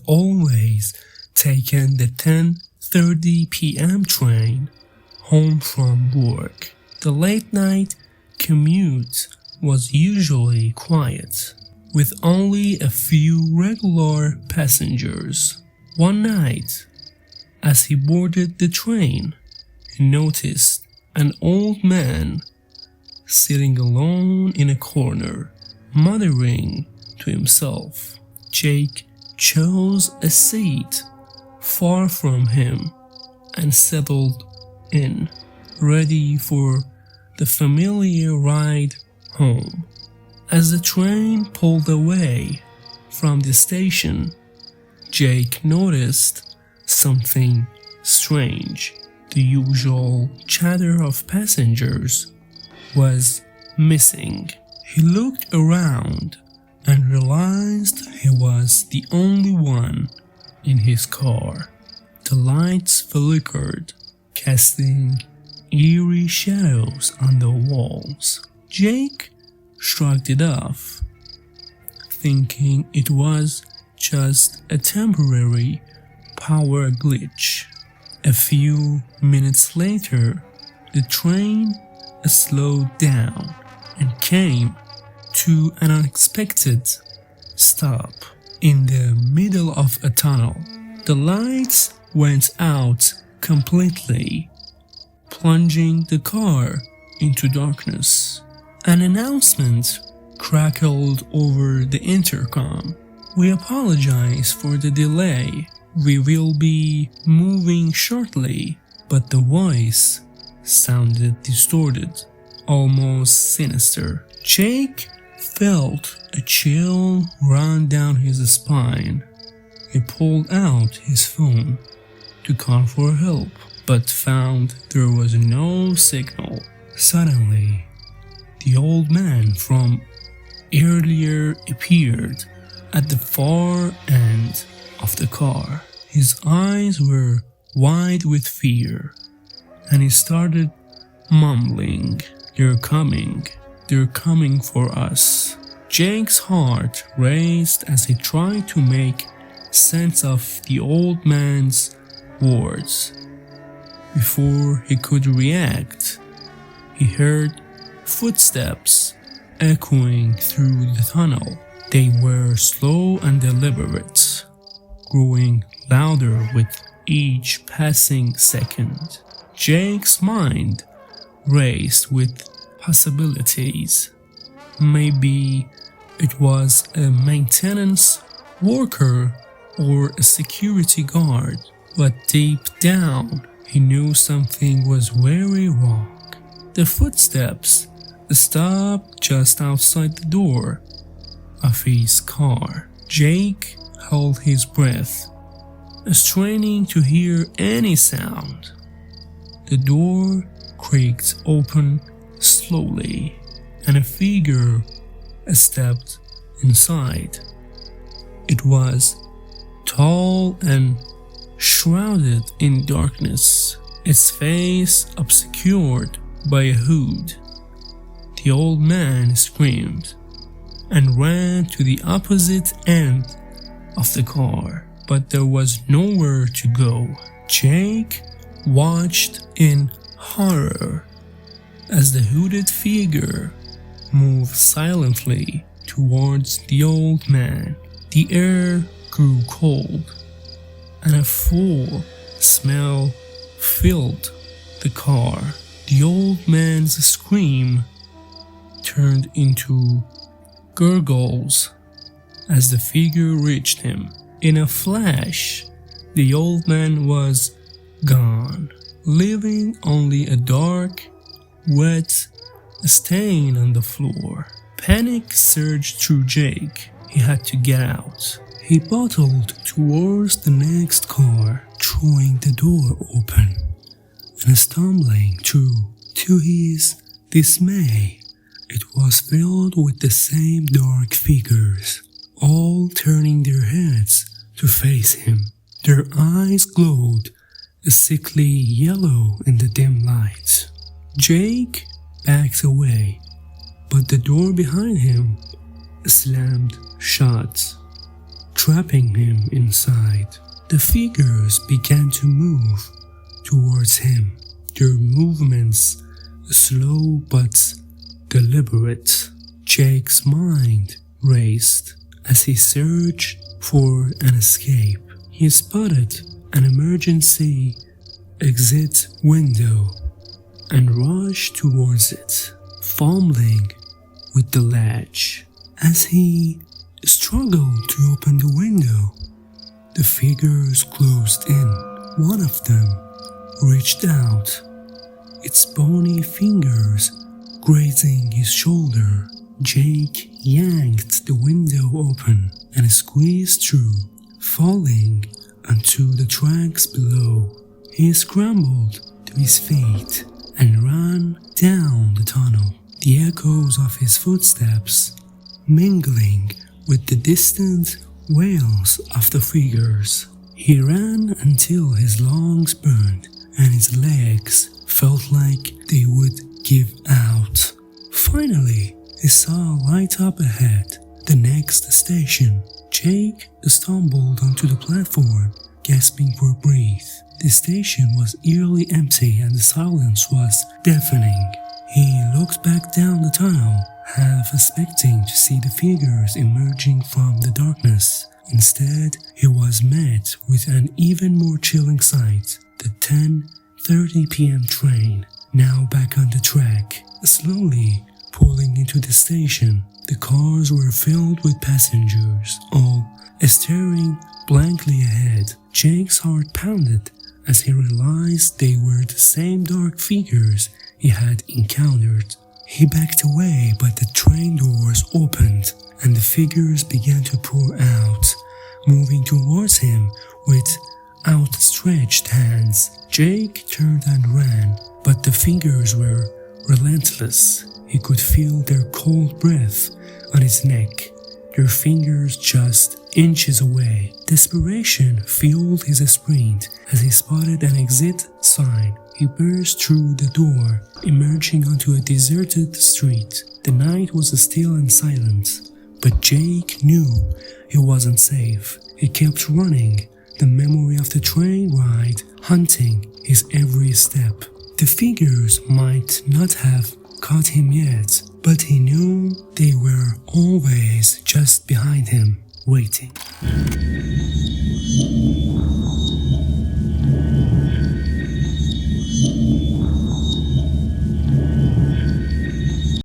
always taken the 10:30 p.m. train home from work. The late night commute was usually quiet, with only a few regular passengers. One night, as he boarded the train, he noticed an old man sitting alone in a corner, muttering to himself. Jake chose a seat far from him and settled in, ready for the familiar ride home. As the train pulled away from the station, Jake noticed something strange. The usual chatter of passengers was missing. He looked around and realized he was the only one in his car. The lights flickered, casting eerie shadows on the walls. Jake shrugged it off, thinking it was just a temporary power glitch. A few minutes later, the train slowed down and came to an unexpected stop in the middle of a tunnel. The lights went out completely, plunging the car into darkness. An announcement crackled over the intercom. "We apologize for the delay. We will be moving shortly." But the voice sounded distorted, almost sinister. Jake felt a chill run down his spine. He pulled out his phone to call for help, but found there was no signal. Suddenly, the old man from earlier appeared at the far end of the car. His eyes were wide with fear, and he started mumbling, They're coming for us." Jake's heart raced as he tried to make sense of the old man's words. Before he could react, he heard footsteps echoing through the tunnel. They were slow and deliberate, growing louder with each passing second. Jake's mind raced with possibilities. Maybe it was a maintenance worker or a security guard, but deep down he knew something was very wrong. The footsteps stopped just outside the door of his car. Jake held his breath, straining to hear any sound. The door creaked open slowly, and a figure stepped inside. It was tall and shrouded in darkness, its face obscured by a hood. The old man screamed and ran to the opposite end of the car, but there was nowhere to go. Jake watched in horror as the hooded figure moved silently towards the old man. The air grew cold, and a foul smell filled the car. The old man's scream turned into gurgles as the figure reached him. In a flash, the old man was gone, leaving only a dark, wet stain on the floor. Panic surged through Jake. He had to get out. He bottled towards the next car, throwing the door open and stumbling through. To his dismay, it was filled with the same dark figures, all turning their heads to face him. Their eyes glowed a sickly yellow in the dim light. Jake backed away, but the door behind him slammed shut. trapping him inside. The figures began to move towards him, their movements slow but deliberate. Jake's mind raced as he searched for an escape. He spotted an emergency exit window and rushed towards it, fumbling with the latch. As he struggled to open the window, the figures closed in. One of them reached out, its bony fingers grazing his shoulder. Jake yanked the window open and squeezed through, falling onto the tracks below. He scrambled to his feet and ran down the tunnel, the echoes of his footsteps mingling with the distant wails of the figures. He ran until his lungs burned and his legs felt like they would give out. Finally, he saw a light up ahead, the next station. Jake stumbled onto the platform, gasping for breath. The station was eerily empty and the silence was deafening. He looked back down the tunnel, half expecting to see the figures emerging from the darkness. Instead, he was met with an even more chilling sight. The 10:30 p.m. train, now back on the track, slowly pulling into the station. The cars were filled with passengers, all staring blankly ahead. Jake's heart pounded as he realized they were the same dark figures he had encountered. He backed away, but the train doors opened and the figures began to pour out, moving towards him with outstretched hands. Jake turned and ran, but the figures were relentless. He could feel their cold breath on his neck, their fingers just inches away. Desperation fueled his sprint as he spotted an exit sign. He burst through the door, emerging onto a deserted street. The night was still and silent, but Jake knew he wasn't safe. He kept running, the memory of the train ride haunting his every step. The figures might not have caught him yet, but he knew they were always just behind him, waiting.